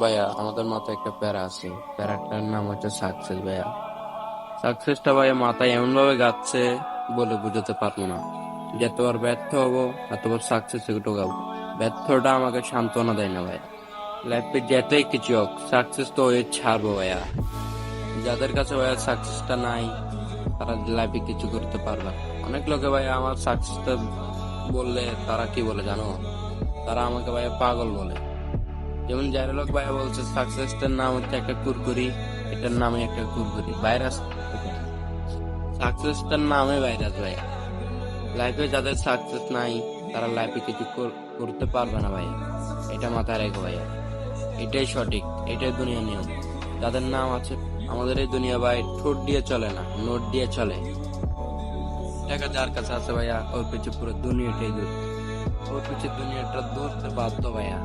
ভাইয়া আমাদের মাথায় একটা প্যারা আছে, প্যারাটার নাম হচ্ছে সাকসেস। ভাইয়া সাকসেসটা ভাইয়া মাথায় এমন ভাবে গাচ্ছে বলে বুঝাতে পারবো না। যতবার ব্যর্থ হবো এতবার সাকসেসে ঢোকাবো। ব্যর্থটা আমাকে সান্ত্বনা দেয় না ভাইয়া। লাইফে যেতেই কিছু হোক সাকসেস তো হয়ে ছাড়বো ভাইয়া। যাদের কাছে ভাইয়া সাকসেসটা নাই তারা লাইফে কিছু করতে পারবে না। অনেক লোকে ভাইয়া আমার সাকসেসটা বললে তারা কি বলে জানো? তারা আমাকে ভাইয়া পাগল বলে। যেমন জাইরলক ভাইয়া বলছে সাকসেসটার নাম হচ্ছে একটা কুরকুরি, এটার নামে একটা কুরকুরি ভাইরাস। সাকসেসটার নামে ভাইরাস ভাইয়া। লাইফে যাদের সাকসেস নাই তারা লাইফে কিছু করতে পারবে না ভাইয়া। এটা মাথায় রেখো ভাইয়া। এটাই সঠিক, এটাই দুনিয়ার নিয়ম। যাদের নাম আছে, আমাদের এই দুনিয়া ভাই ঠোঁট দিয়ে চলে না, নোট দিয়ে চলে। টাকা যার কাছে আছে ভাইয়া ওর পিছু পুরো দুনিয়াটাই দূর, ওর পিছু দুনিয়াটা দৌড়তে বাধ্য ভাইয়া।